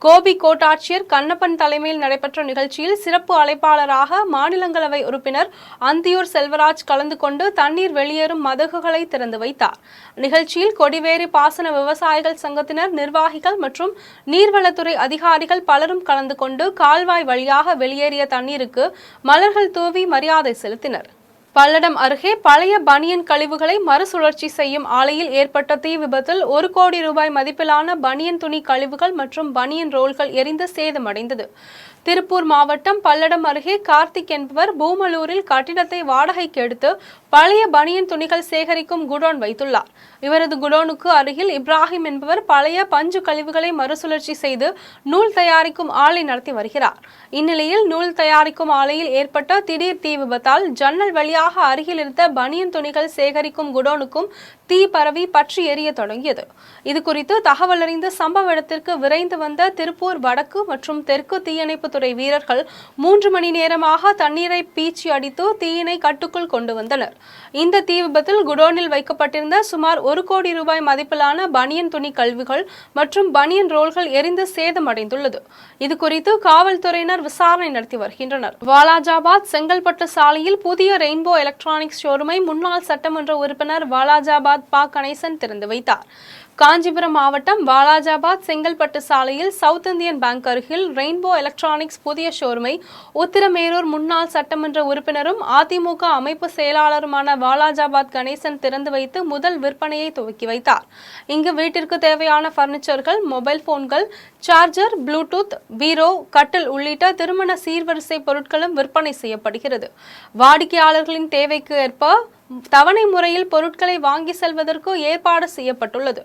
கோபி கோட்டாட்சியர் கண்ணப்பன் தலைமையில் நடைபெற்ற நிகழ்ச்சியில் சிறப்பு அழைப்பாளராக மாநிலங்களவை உறுப்பினர் அந்தியூர் செல்வராஜ் கலந்து கொண்டு தண்ணீர் வெளியேறும் மதகுகளை திறந்து வைத்தார். நிகழ்ச்சியில் கொடிவேரி பாசன விவசாயிகள் சங்கத்தினர், நிர்வாகிகள் மற்றும் நீர்வளத்துறை அதிகாரிகள் பலரும் கலந்து கொண்டு கால்வாய் வழியாக வெளியேறிய தண்ணீருக்கு மலர்கள் தூவி மரியாதை செலுத்தினர். பல்லடம் அருகே பழைய பனியன் கழிவுகளை மறுசுழற்சி செய்யும் ஆலையில் ஏற்பட்ட தீ விபத்தில் 1 கோடி ரூபாய் மதிப்பிலான பனியன் துணி கழிவுகள் மற்றும் பனியன் ரோல்கள் எரிந்து சேதமடைந்தது. திருப்பூர் மாவட்டம் பல்லடம் அருகே கார்த்திக் என்பவர் பூமலூரில் கட்டிடத்தை வாடகைக்கு எடுத்து பழைய பனியன் துணிகள் சேகரிக்கும் குடோன் வைத்துள்ளார். இவரது குடோனுக்கு அருகில் இப்ராஹிம் என்பவர் பழைய பஞ்சு கழிவுகளை மறுசுழற்சி செய்து நூல் தயாரிக்கும் ஆலை நடத்தி வருகிறார். இந்நிலையில் நூல் தயாரிக்கும் ஆலையில் ஏற்பட்ட திடீர் தீ விபத்தால் ஜன்னல் வழியாக அருகில் இருந்த பனியன் துணிகள் சேகரிக்கும் குடோனுக்கும் தீ பரவி பற்றி எரிய தொடங்கியது. இதுகுறித்து தகவல் அறிந்த சம்பவ இடத்திற்கு விரைந்து வந்த திருப்பூர் வடக்கு மற்றும் தெற்கு தீயணைப்பு துறை வீரர்கள் 3 மணி நேரமாக தண்ணீரை பீச்சி அடித்து தீயினை கட்டுக்குள் கொண்டு வந்தனர். இந்த தீ விபத்தில் குடோனில் வைக்கப்பட்டிருந்த சுமார் 1 கோடி ரூபாய் மதிப்பிலான பனியன் துணி கழிவுகள் மற்றும் பனியன் ரோல்கள் எரிந்து சேதமடைந்துள்ளது. இதுகுறித்து காவல்துறையினர் விசாரணை நடத்தி வருகின்றனர். வாலாஜாபாத் செங்கல்பட்டு சாலையில் புதிய ரெயின்போ எலக்ட்ரானிக்ஸ் ஷோரூமை முன்னாள் சட்டமன்ற உறுப்பினர் வாலாஜாபாத் பா கணேசன் திறந்து வைத்தார். காஞ்சிபுரம் மாவட்டம் வாலாஜாபாத் செங்கல்பட்டு சாலையில் சவுத் இந்தியன் பேங்க் அருகில் ரெயின்போ எலக்ட்ரானிக்ஸ் புதிய ஷோரூமை உத்திரமேரூர் முன்னாள் சட்டமன்ற உறுப்பினரும் அதிமுக அமைப்பு செயலாளருமான வாலாஜாபாத் கணேசன் திறந்து வைத்து முதல் விற்பனையை துவக்கி வைத்தார். இங்கு வீட்டிற்கு தேவையான பர்னிச்சர்கள், மொபைல் போன்கள், சார்ஜர், ப்ளூடூத், பீரோ, கட்டில் உள்ளிட்ட திருமண சீர்வரிசை பொருட்களும் விற்பனை செய்யப்படுகிறது. வாடிக்கையாளர்களின் தேவைக்கு ஏற்ப தவணை முறையில் பொருட்களை வாங்கி செல்வதற்கு ஏற்பாடு செய்யப்பட்டுள்ளது.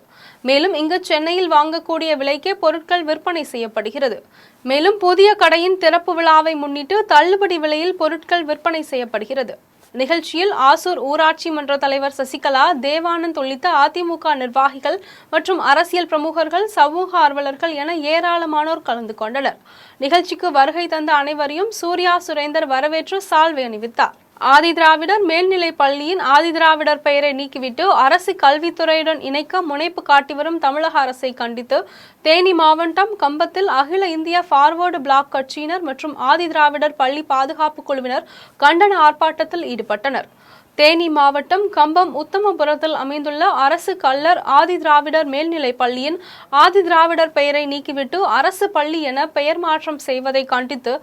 மேலும் இங்கு சென்னையில் வாங்கக்கூடிய விலைக்கே பொருட்கள் விற்பனை செய்யப்படுகிறது. மேலும் புதிய கடையின் திறப்பு விழாவை முன்னிட்டு தள்ளுபடி விலையில் பொருட்கள் விற்பனை செய்யப்படுகிறது. நிகழ்ச்சியில் ஆசூர் ஊராட்சி மன்ற தலைவர் சசிகலா, தேவானந்த் உள்ளிட்ட அதிமுக நிர்வாகிகள் மற்றும் அரசியல் பிரமுகர்கள், சமூக ஆர்வலர்கள் என ஏராளமானோர் கலந்து கொண்டனர். நிகழ்ச்சிக்கு வருகை தந்த அனைவரையும் சூர்யா சுரேந்தர் வரவேற்று சால்வை அணிவித்தார். ஆதிதிராவிடர் மேல்நிலை பள்ளியின் ஆதிதிராவிடர் பெயரை நீக்கிவிட்டு அரசு கல்வித்துறையுடன் இணைக்க முனைப்பு காட்டி வரும் தமிழக அரசை கண்டித்து தேனி மாவட்டம் கம்பத்தில் அகில இந்திய ஃபார்வர்டு பிளாக் கட்சியினர் மற்றும் ஆதிதிராவிடர் பள்ளி பாதுகாப்பு குழுவினர் கண்டன ஆர்ப்பாட்டத்தில் ஈடுபட்டனர். தேனி மாவட்டம் கம்பம் உத்தமபுரத்தில் அமைந்துள்ள அரசு கல்லர் ஆதிதிராவிடர் மேல்நிலை பள்ளியின் ஆதிதிராவிடர் பெயரை நீக்கிவிட்டு அரசு பள்ளி என பெயர் மாற்றம் செய்வதை கண்டித்து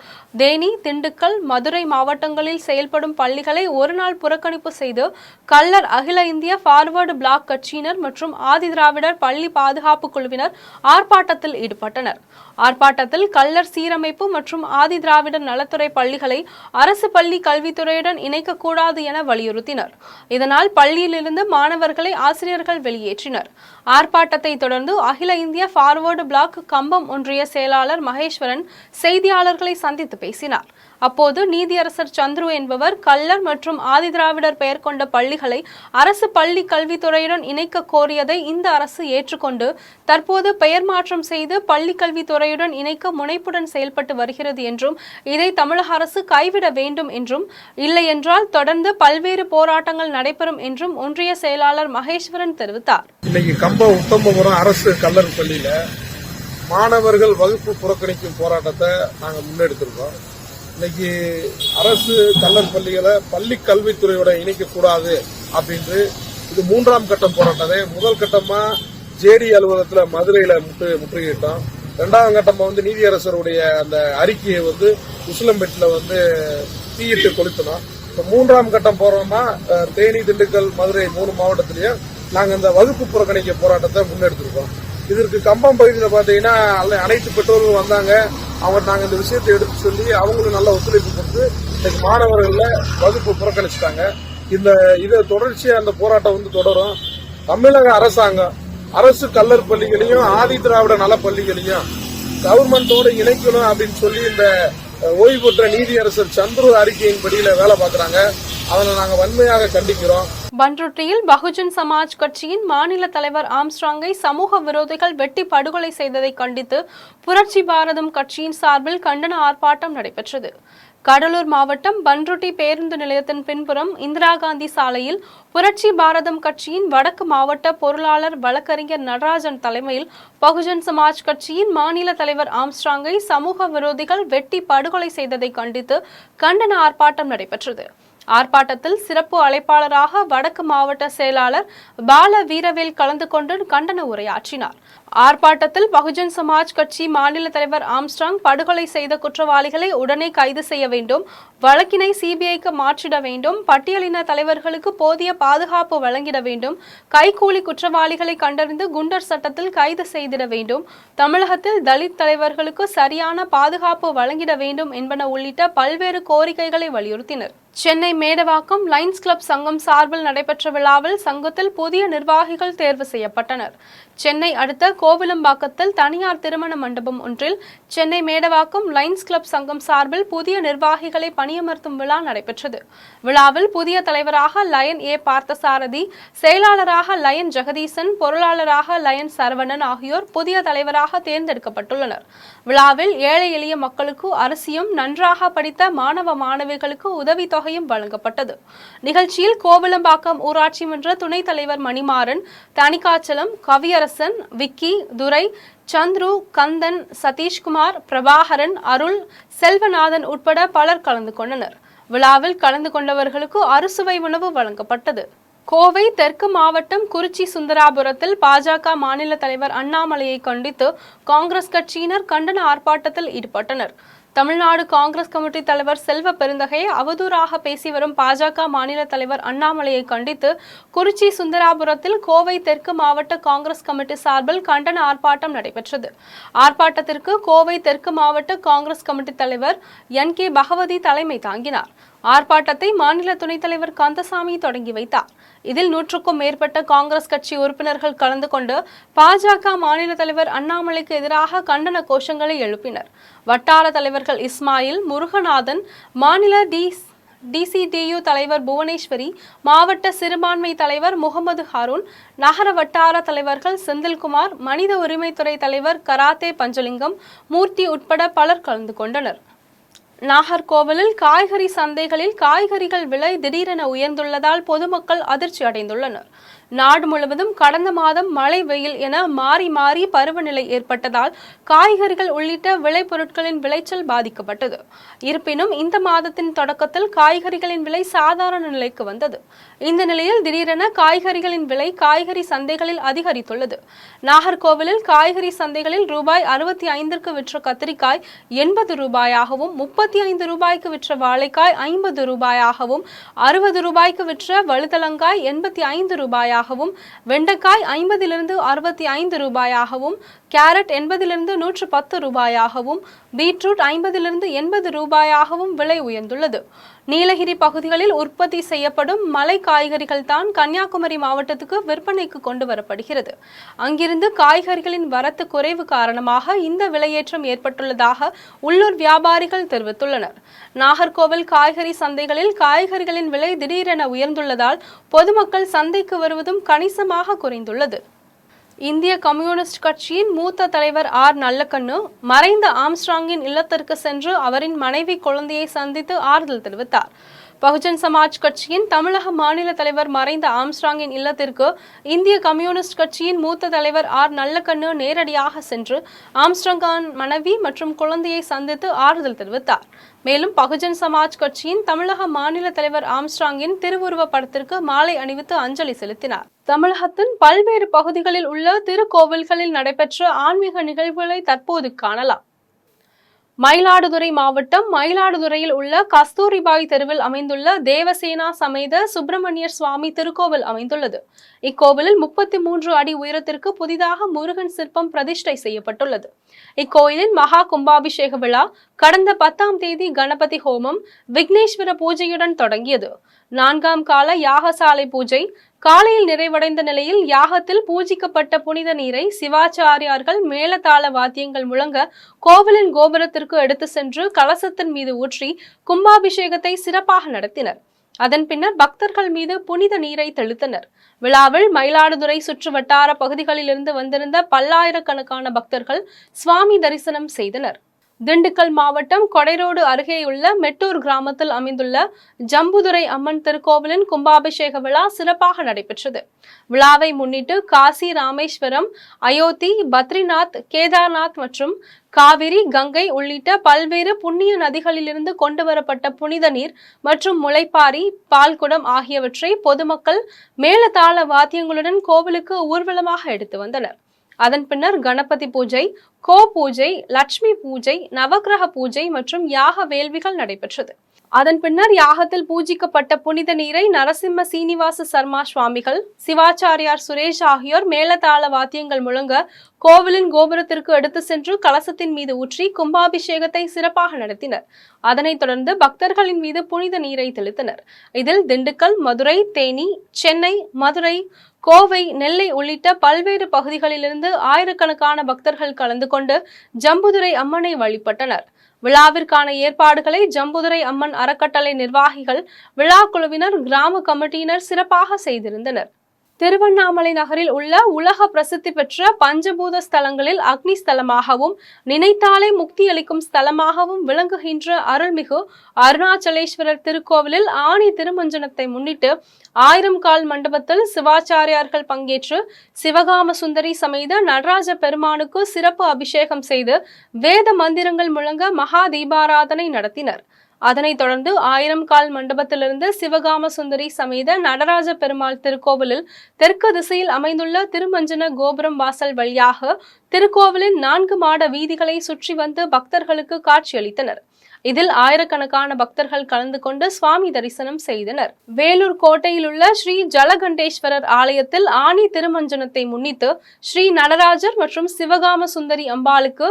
தேனி, திண்டுக்கல், மதுரை மாவட்டங்களில் செயல்படும் பள்ளிகளை ஒருநாள் புறக்கணிப்பு செய்து கல்லர் அகில இந்திய ஃபார்வர்டு பிளாக் கட்சியினர் மற்றும் ஆதிதிராவிடர் பள்ளி பாதுகாப்பு குழுவினர் ஆர்ப்பாட்டத்தில் ஈடுபட்டனர். ஆர்ப்பாட்டத்தில் கல்லர் சீரமைப்பு மற்றும் ஆதிதிராவிடர் நலத்துறை பள்ளிகளை அரசு பள்ளி கல்வித்துறையுடன் இணைக்கக்கூடாது என வலியுறுத்தினர். இதனால் பள்ளியிலிருந்து மாணவர்களை ஆசிரியர்கள் வெளியேற்றினர். ஆர்ப்பாட்டத்தை தொடர்ந்து அகில இந்திய ஃபார்வர்டு பிளாக் கம்பம் ஒன்றிய செயலாளர் மகேஸ்வரன் செய்தியாளர்களை சந்தித்து பேசினார். அப்போது நீதியரசர் சந்துரு என்பவர் கள்ளர் மற்றும் ஆதிதிராவிடர் பெயர் கொண்ட பள்ளிகளை அரசு பள்ளி கல்வித்துறையுடன் இணைக்க கோரியதை இந்த அரசு ஏற்றுக்கொண்டு தற்போது பெயர் மாற்றம் செய்து பள்ளி கல்வித்துறையுடன் இணைக்க முனைப்புடன் செயல்பட்டு வருகிறது என்றும் இதை தமிழக அரசு கைவிட வேண்டும் என்றும் இல்லை என்றால் தொடர்ந்து பல்வேறு போராட்டங்கள் நடைபெறும் என்றும் ஒன்றிய செயலாளர் மகேஸ்வரன் தெரிவித்தார். இன்னைக்கு கம்பம் உத்தமபுரம் அரசு கல்லர் பள்ளியில மாணவர்கள் வகுப்பு புறக்கணிக்கும் போராட்டத்தை நாங்கள் முன்னெடுத்திருக்கோம். இன்னைக்கு அரசு கல்லர் பள்ளிகளை பள்ளி கல்வித்துறையோட இணைக்க கூடாது அப்படின்ட்டு இது 3ஆம் கட்டம் போராட்டமே. முதல் கட்டமா ஜேடி அலுவலகத்துல மதுரையில முற்றுகையிட்டோம். 2ஆம் கட்டமா நீதியரசருடைய அந்த அறிக்கையை உசிலம்பேட்டில் தீயிட்டு கொளுத்தினோம். இப்போ 3ஆம் கட்டம் போறோம்னா தேனி, திண்டுக்கல், மதுரை 3 மாவட்டத்திலையும் நாங்கள் இந்த வகுப்பு புறக்கணிக்க போராட்டத்தை முன்னெடுத்திருக்கோம். இதற்கு கம்பம் பகுதியில் பார்த்தீங்கன்னா அனைத்து பெற்றோர்களும் வந்தாங்க. நாங்கள் இந்த விஷயத்தை எடுத்து சொல்லி அவங்களும் நல்ல ஒத்துழைப்பு கொடுத்து இன்னைக்கு மாணவர்கள வகுப்பு புறக்கணிச்சிட்டாங்க. இதை தொடர்ச்சியா அந்த போராட்டம் தொடரும். தமிழக அரசாங்கம் அரசு கல்லர் பள்ளிகளையும் ஆதி திராவிட நல பள்ளிகளையும் கவர்மெண்டோட இணைக்கணும் அப்படின்னு சொல்லி இந்த ஓய்வு பெற்ற நீதியரசர் சந்துரு அறிக்கையின் படியில வேலை பார்க்கறாங்க. அதனை நாங்கள் வன்மையாக கண்டிக்கிறோம். பண்ருட்டியில் பகுஜன் சமாஜ் கட்சியின் மாநில தலைவர் ஆம்ஸ்ட்ராங்கை சமூக விரோதிகள் வெட்டி படுகொலை செய்ததை கண்டித்து புரட்சி பாரதம் கட்சியின் சார்பில் கண்டன ஆர்ப்பாட்டம் நடைபெற்றது. கடலூர் மாவட்டம் பண்ருட்டி பேருந்து நிலையத்தின் பின்புறம் இந்திரா காந்தி சாலையில் புரட்சி பாரதம் கட்சியின் வடக்கு மாவட்ட பொருளாளர் வழக்கறிஞர் நடராஜன் தலைமையில் பகுஜன் சமாஜ் கட்சியின் மாநில தலைவர் ஆம்ஸ்ட்ராங்கை சமூக விரோதிகள் வெட்டி படுகொலை செய்ததை கண்டித்து கண்டன ஆர்ப்பாட்டம் நடைபெற்றது. ஆர்ப்பாட்டத்தில் சிறப்பு அழைப்பாளராக வடக்கு மாவட்ட செயலாளர் பால வீரவேல் கலந்து கொண்டு கண்டன உரையாற்றினார். ஆர்ப்பாட்டத்தில் பகுஜன் சமாஜ் கட்சி மாநில தலைவர் ஆம்ஸ்ட்ராங் படுகொலை செய்த குற்றவாளிகளை உடனே கைது செய்ய வேண்டும், வழக்கினை சிபிஐக்கு மாற்றிட வேண்டும், பட்டியலின தலைவர்களுக்கு போதிய பாதுகாப்பு வழங்கிட வேண்டும், கைகூலி குற்றவாளிகளை கண்டறிந்து குண்டர் சட்டத்தில் கைது செய்திட வேண்டும், தமிழகத்தில் தலித் தலைவர்களுக்கு சரியான பாதுகாப்பு வழங்கிட வேண்டும் என்பன உள்ளிட்ட பல்வேறு கோரிக்கைகளை வலியுறுத்தினர். சென்னை மேடவாக்கம் லயன்ஸ் கிளப் சங்கம் சார்பில் நடைபெற்ற விழாவில் சங்கத்தில் புதிய நிர்வாகிகள் தேர்வு செய்யப்பட்டனர். சென்னை அடுத்த கோவிலம்பாக்கத்தில் தனியார் திருமண மண்டபம் ஒன்றில் சென்னை மேடவாக்கம் லயன்ஸ் கிளப் சங்கம் சார்பில் புதிய நிர்வாகிகளை பணியமர்த்தும் விழா நடைபெற்றது. விழாவில் புதிய தலைவராக லயன் ஏ பார்த்தசாரதி, செயலாளராக லயன் ஜெகதீசன், பொருளாளராக லயன் சரவணன் ஆகியோர் புதிய தலைவராக தேர்ந்தெடுக்கப்பட்டுள்ளனர். விழாவில் ஏழை எளிய மக்களுக்கு அரிசியும், நன்றாக படித்த மாணவ மாணவிகளுக்கு உதவித்தொகையும் வழங்கப்பட்டது. நிகழ்ச்சியில் கோவிலம்பாக்கம் ஊராட்சி மன்ற துணைத் தலைவர் மணிமாறன், தணிகாச்சலம், கவியரசன், விக்கி, துரை, சந்துரு, கந்தன், சதீஷ்குமார், பிரபாகரன், அருள், செல்வநாதன் உட்பட பலர் கலந்து கொண்டனர். விழாவில் கலந்து கொண்டவர்களுக்கு அறுசுவை உணவு வழங்கப்பட்டது. கோவை தெற்கு மாவட்டம் குறிச்சி சுந்தராபுரத்தில் பாஜக மாநில தலைவர் அண்ணாமலையை கண்டித்து காங்கிரஸ் கட்சியினர் கண்டன ஆர்ப்பாட்டத்தில் ஈடுபட்டனர். தமிழ்நாடு காங்கிரஸ் கமிட்டி தலைவர் செல்வ பெருந்தகையை அவதூறாக பேசி வரும் பாஜக மாநில தலைவர் அண்ணாமலையை கண்டித்து குறிச்சி சுந்தராபுரத்தில் கோவை தெற்கு மாவட்ட காங்கிரஸ் கமிட்டி சார்பில் கண்டன ஆர்ப்பாட்டம் நடைபெற்றது. ஆர்ப்பாட்டத்திற்கு கோவை தெற்கு மாவட்ட காங்கிரஸ் கமிட்டி தலைவர் NK பகவதி தலைமை தாங்கினார். ஆர்ப்பாட்டத்தை மாநில துணைத் தலைவர் கந்தசாமி தொடங்கி வைத்தார். இதில் 100க்கும் மேற்பட்ட காங்கிரஸ் கட்சி உறுப்பினர்கள் கலந்து கொண்டு பாஜக மாநில தலைவர் அண்ணாமலைக்கு எதிராக கண்டன கோஷங்களை எழுப்பினர். வட்டார தலைவர்கள் இஸ்மாயில், முருகநாதன், மாநில DCDU தலைவர் புவனேஸ்வரி, மாவட்ட சிறுபான்மை தலைவர் முகமது ஹாரூன், நகர வட்டார தலைவர்கள் செந்தில்குமார், மனித உரிமைத்துறை தலைவர் கராத்தே பஞ்சலிங்கம், மூர்த்தி உட்பட பலர் கலந்து கொண்டனர். நாகர்கோவிலில் காய்கறி சந்தைகளில் காய்கறிகள் விலை திடீரென உயர்ந்துள்ளதால் பொதுமக்கள் அதிர்ச்சி அடைந்துள்ளனர். நாடு முழுவதும் கடந்த மாதம் மழை, வெயில் என மாறி மாறி பருவநிலை ஏற்பட்டதால் காய்கறிகள் உள்ளிட்ட விளைபொருட்களின் விளைச்சல் பாதிக்கப்பட்டது. இருப்பினும் இந்த மாதத்தின் தொடக்கத்தில் காய்கறிகளின் விலை சாதாரண நிலைக்கு வந்தது. இந்த நிலையில் திடீரென காய்கறிகளின் விலை காய்கறி சந்தைகளில் அதிகரித்துள்ளது. நாகர்கோவிலில் காய்கறி சந்தைகளில் ரூபாய் 65க்கு விற்ற கத்திரிக்காய் 80 ரூபாயாகவும், 35 ரூபாய்க்கு விற்ற வாழைக்காய் 50 ரூபாயாகவும், 60 ரூபாய்க்கு விற்ற வழுதலங்காய் 85 ரூபாயாகவும், வெண்டைக்காய் 50லிருந்து 65 ரூபாயாகவும், கேரட் 80லிருந்து 110 ரூபாயாகவும், பீட்ரூட் 50லிருந்து 80 ரூபாயாகவும் விலை உயர்ந்துள்ளது. நீலகிரி பகுதிகளில் உற்பத்தி செய்யப்படும் மலை காய்கறிகள் தான் கன்னியாகுமரி மாவட்டத்துக்கு விற்பனைக்கு கொண்டு வரப்படுகிறது. அங்கிருந்து காய்கறிகளின் வரத்து குறைவு காரணமாக இந்த விலையேற்றம் ஏற்பட்டுள்ளதாக உள்ளூர் வியாபாரிகள் தெரிவித்துள்ளனர். நாகர்கோவில் காய்கறி சந்தைகளில் காய்கறிகளின் விலை திடீரென உயர்ந்துள்ளதால் பொதுமக்கள் சந்தைக்கு வருவதும் கணிசமாக குறைந்துள்ளது. இந்திய கம்யூனிஸ்ட் கட்சியின் மூத்த தலைவர் ஆர். நல்லக்கண்ணு மறைந்த ஆம்ஸ்ட்ராங்கின் இல்லத்திற்கு சென்று அவரின் மனைவி குழந்தையை சந்தித்து ஆறுதல் தெரிவித்தார். பகுஜன் சமாஜ் கட்சியின் தமிழக மாநில தலைவர் மறைந்த ஆம்ஸ்ட்ராங்கின் இல்லத்திற்கு இந்திய கம்யூனிஸ்ட் கட்சியின் மூத்த தலைவர் ஆர். நல்லக்கண்ணு நேரடியாக சென்று ஆம்ஸ்ட்ராங்கின் மனைவி மற்றும் குழந்தையை சந்தித்து ஆறுதல் தெரிவித்தார். மேலும் பகுஜன் சமாஜ் கட்சியின் தமிழக மாநில தலைவர் ஆம்ஸ்ட்ராங்கின் திருவுருவ படத்திற்கு மாலை அணிவித்து அஞ்சலி செலுத்தினார். தமிழகத்தின் பல்வேறு பகுதிகளில் உள்ள திருக்கோவில்களில் நடைபெற்ற ஆன்மீக நிகழ்வுகளை தற்போது காணலாம். மயிலாடுதுறை மாவட்டம் மயிலாடுதுறையில் உள்ள கஸ்தூரிபாய் தெருவில் அமைந்துள்ள தேவசேனா சமேத சுப்பிரமணியர் சுவாமி திருக்கோவில் அமைந்துள்ளது. இக்கோவிலில் 33 அடி உயரத்திற்கு புதிதாக முருகன் சிற்பம் பிரதிஷ்டை செய்யப்பட்டுள்ளது. இக்கோயிலின் மகா கும்பாபிஷேக விழா கடந்த 10ஆம் தேதி கணபதி ஹோமம், விக்னேஸ்வர பூஜையுடன் தொடங்கியது. 4ஆம் கால யாகசாலை பூஜை காலையில் நிறைவடைந்த நிலையில் யாகத்தில் பூஜிக்கப்பட்ட புனித நீரை சிவாச்சாரியார்கள் மேளதாள வாத்தியங்கள் முழங்க கோவிலின் கோபுரத்திற்கு எடுத்து சென்று கலசத்தின் மீது ஊற்றி கும்பாபிஷேகத்தை சிறப்பாக நடத்தினர். அதன் பின்னர் பக்தர்கள் மீது புனித நீரை தெளித்தனர். விழாவில் மயிலாடுதுறை சுற்று வட்டார பகுதிகளிலிருந்து வந்திருந்த பல்லாயிரக்கணக்கான பக்தர்கள் சுவாமி தரிசனம் செய்தனர். திண்டுக்கல் மாவட்டம் கொடைரோடு அருகேயுள்ள மெட்டூர் கிராமத்தில் அமைந்துள்ள ஜம்புதுரை அம்மன் திருக்கோவிலின் கும்பாபிஷேக விழா சிறப்பாக நடைபெற்றது. விழாவை முன்னிட்டு காசி, ராமேஸ்வரம், அயோத்தி, பத்ரிநாத், கேதார்நாத் மற்றும் காவிரி, கங்கை உள்ளிட்ட பல்வேறு புண்ணிய நதிகளிலிருந்து கொண்டு வரப்பட்ட புனித நீர் மற்றும் முளைப்பாரி, பால்குடம் ஆகியவற்றை பொதுமக்கள் மேளதாள வாத்தியங்களுடன் கோவிலுக்கு ஊர்வலமாக எடுத்து வந்தனர். அதன் பின்னர் கணபதி பூஜை, கோ பூஜை, லட்சுமி பூஜை, நவக்கிரக பூஜை மற்றும் யாக வேள்விகள் நடைபெற்றது. அதன் பின்னர் யாகத்தில் பூஜிக்கப்பட்ட புனித நீரை நரசிம்ம சீனிவாச சர்மா சுவாமிகள், சிவாச்சாரியார் சுரேஷ் ஆகியோர் மேளதாள வாத்தியங்கள் முழங்க கோவிலின் கோபுரத்திற்கு எடுத்து சென்று கலசத்தின் மீது ஊற்றி கும்பாபிஷேகத்தை சிறப்பாக நடத்தினர். அதனைத் தொடர்ந்து பக்தர்களின் மீது புனித நீரை தெளித்தனர். இதில் திண்டுக்கல், மதுரை, தேனி, சென்னை, மதுரை, கோவை, நெல்லை உள்ளிட்ட பல்வேறு பகுதிகளிலிருந்து ஆயிரக்கணக்கான பக்தர்கள் கலந்து கொண்டு ஜம்புதுரை அம்மனை வழிபட்டனர். விழாவிற்கான ஏற்பாடுகளை ஜம்புதுரை அம்மன் அறக்கட்டளை நிர்வாகிகள், விழா குழுவினர், கிராம கமிட்டியினர் சிறப்பாக செய்திருந்தனர். திருவண்ணாமலை நகரில் உள்ள உலக பிரசித்தி பெற்ற பஞ்சபூத ஸ்தலங்களில் அக்னி ஸ்தலமாகவும் நினைத்தாலே முக்தி அளிக்கும் ஸ்தலமாகவும் விளங்குகின்ற அருள்மிகு அருணாச்சலேஸ்வரர் திருக்கோவிலில் ஆணி திருமஞ்சனத்தை முன்னிட்டு 1000 கால் மண்டபத்தில் சிவாச்சாரியார்கள் பங்கேற்று சிவகாம சுந்தரி சமேத நடராஜ பெருமானுக்கு சிறப்பு அபிஷேகம் செய்து வேத மந்திரங்கள் முழங்க மகா தீபாராதனை நடத்தினர். அதனைத் தொடர்ந்து 1000 கால் மண்டபத்திலிருந்து சிவகாம சுந்தரி சமேத நடராஜ பெருமாள் திருக்கோவிலில் தெற்கு திசையில் அமைந்துள்ள திருமஞ்சன கோபுரம் வாசல் வழியாக திருக்கோவிலின் 4 மாட வீதிகளை சுற்றி வந்து பக்தர்களுக்கு காட்சியளித்தனர். இதில் ஆயிரக்கணக்கான பக்தர்கள் கலந்து கொண்டு சுவாமி தரிசனம் செய்தனர். வேலூர் கோட்டையில் உள்ள ஸ்ரீ ஜலகண்டேஸ்வரர் ஆலயத்தில் ஆணி திருமஞ்சனத்தை முன்னிட்டு ஸ்ரீ நடராஜர் மற்றும் சிவகாம சுந்தரி அம்பாளுக்கு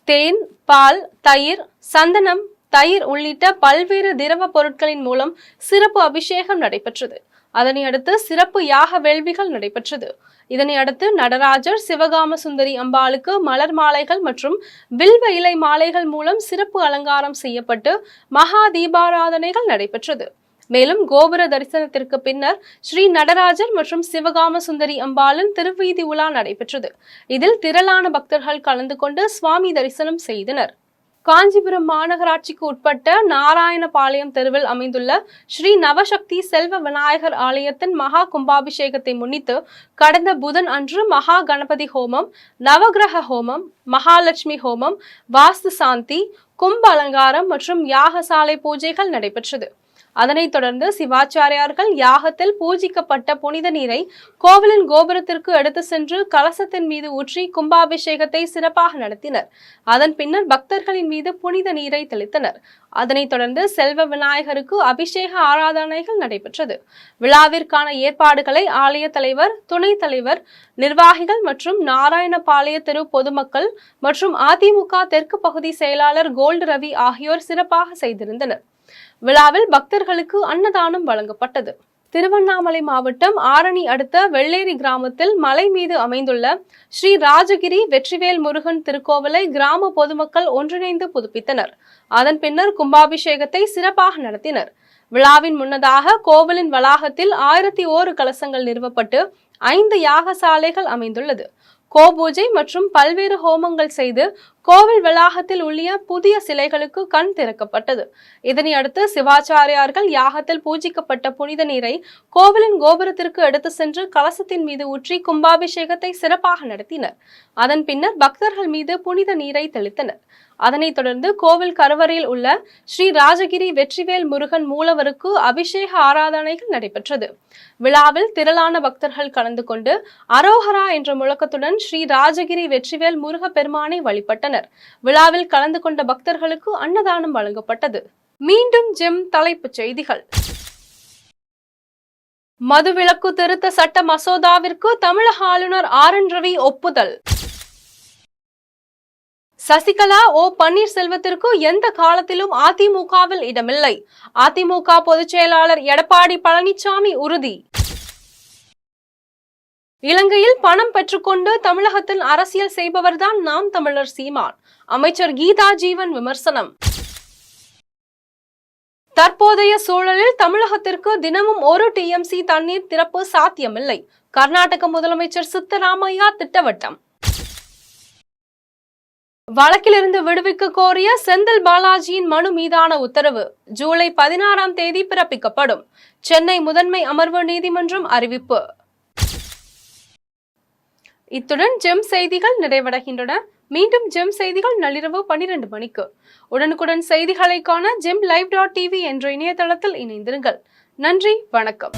தேன், பால், தயிர், சந்தனம், தயிர் உள்ளிட்ட பல்வேறு திரவ பொருட்களின் மூலம் சிறப்பு அபிஷேகம் நடைபெற்றது. அதனை அடுத்து சிறப்பு யாக வேள்விகள் நடைபெற்றது. இதனை அடுத்து நடராஜர், சிவகாம சுந்தரி அம்பாளுக்கு மலர் மாலைகள் மற்றும் வில்வ இலை மாலைகள் மூலம் சிறப்பு அலங்காரம் செய்யப்பட்டு மகா தீபாராதனைகள் நடைபெற்றது. மேலும் கோபுர தரிசனத்திற்கு பின்னர் ஸ்ரீ நடராஜர் மற்றும் சிவகாம சுந்தரி அம்பாளின் திருவீதி உலா நடைபெற்றது. இதில் திரளான பக்தர்கள் கலந்து கொண்டு சுவாமி தரிசனம் செய்தனர். காஞ்சிபுரம் மாநகராட்சிக்கு உட்பட்ட நாராயணபாளையம் தெருவில் அமைந்துள்ள ஸ்ரீ நவசக்தி செல்வ விநாயகர் ஆலயத்தின் மகா கும்பாபிஷேகத்தை முன்னிட்டு கடந்த புதன் அன்று மகா கணபதி ஹோமம், நவகிரக ஹோமம், மகாலட்சுமி ஹோமம், வாஸ்து சாந்தி, கும்ப அலங்காரம் மற்றும் யாகசாலை பூஜைகள் நடைபெற்றது. அதனைத் தொடர்ந்து சிவாச்சாரியார்கள் யாகத்தில் பூஜிக்கப்பட்ட புனித நீரை கோவிலின் கோபுரத்திற்கு எடுத்து சென்று கலசத்தின் மீது ஊற்றி கும்பாபிஷேகத்தை சிறப்பாக நடத்தினர். அதன் பின்னர் பக்தர்களின் மீது புனித நீரை தெளித்தனர். அதனைத் தொடர்ந்து செல்வ விநாயகருக்கு அபிஷேக ஆராதனைகள் நடைபெற்றது. விழாவிற்கான ஏற்பாடுகளை ஆலய தலைவர், துணைத் தலைவர், நிர்வாகிகள் மற்றும் நாராயணபாளைய தெரு பொதுமக்கள் மற்றும் அதிமுக தெற்கு பகுதி செயலாளர் கோல்டு ரவி ஆகியோர் சிறப்பாக செய்திருந்தனர். விழாவில் பக்தர்களுக்கு அன்னதானம் வழங்கப்பட்டது. திருவண்ணாமலை மாவட்டம் ஆரணி அடுத்த வெள்ளேரி கிராமத்தில் மலை மீது அமைந்துள்ள ஸ்ரீ ராஜகிரி வெற்றிவேல் முருகன் திருக்கோவிலை கிராம பொதுமக்கள் ஒன்றிணைந்து புதுப்பித்தனர். அதன் பின்னர் கும்பாபிஷேகத்தை சிறப்பாக நடத்தினர். விழாவின் முன்னதாக கோவிலின் வளாகத்தில் 1001 கலசங்கள் நிறுவப்பட்டு 5 யாகசாலைகள் அமைந்துள்ளது. கோபூஜை மற்றும் பல்வேறு ஹோமங்கள் செய்து கோவில் வளாகத்தில் உள்ள புதிய சிலைகளுக்கு கண் திறக்கப்பட்டது. இதனையடுத்து சிவாச்சாரியார்கள் யாகத்தில் பூஜிக்கப்பட்ட புனித நீரை கோவிலின் கோபுரத்திற்கு எடுத்து சென்று கலசத்தின் மீது ஊற்றி கும்பாபிஷேகத்தை சிறப்பாக நடத்தினர். அதன் பின்னர் பக்தர்கள் மீது புனித நீரை தெளித்தனர். அதனைத் தொடர்ந்து கோவில் கருவறையில் உள்ள ஸ்ரீ ராஜகிரி வெற்றிவேல் முருகன் மூலவருக்கு அபிஷேக ஆராதனைகள் நடைபெற்றது. விழாவில் திரளான பக்தர்கள் கலந்து கொண்டு அரோஹரா என்ற முழக்கத்துடன் ஸ்ரீ ராஜகிரி வெற்றிவேல் முருக பெருமானை வழிபட்டனர். விழாவில் கலந்து கொண்ட பக்தர்களுக்கு அன்னதானம் வழங்கப்பட்டது. மீண்டும் ஜெம் தலைப்புச் செய்திகள். மதுவிலக்கு திருத்த சட்ட மசோதாவிற்கு தமிழக ஆளுநர் ஆர்.என். ரவி ஒப்புதல். சசிகலா ஓ பன்னீர்செல்வத்திற்கு எந்த காலத்திலும் அதிமுகவில் இடமில்லை. அதிமுக பொதுச் செயலாளர் எடப்பாடி பழனிசாமி உறுதி. இலங்கையில் பணம் பெற்றுக்கொண்டு தமிழகத்தில் அரசியல் செய்பவர்தான் நாம் தமிழர் சீமான். அமைச்சர் கீதா ஜீவன் விமர்சனம். தற்போதைய சூழலில் தமிழகத்திற்கு தினமும் 1 TMC தண்ணீர் திறப்பு சாத்தியமில்லை. கர்நாடக முதலமைச்சர் சித்தராமையா திட்டவட்டம். வழக்கிலிருந்து விடுவிக்க கோரிய செந்தில் பாலாஜியின் மனு மீதான உத்தரவு ஜூலை 16ஆம் தேதி பிறப்பிக்கப்படும். சென்னை முதன்மை அமர்வு நீதிமன்றம் அறிவிப்பு. இத்துடன் ஜெம் செய்திகள் நிறைவடைகின்றன. மீண்டும் ஜெம் செய்திகள் நள்ளிரவு 12 மணிக்கு. உடனுக்குடன் செய்திகளை காண GemLive.tv என்ற இணையதளத்தில் இணைந்திருங்கள். நன்றி, வணக்கம்.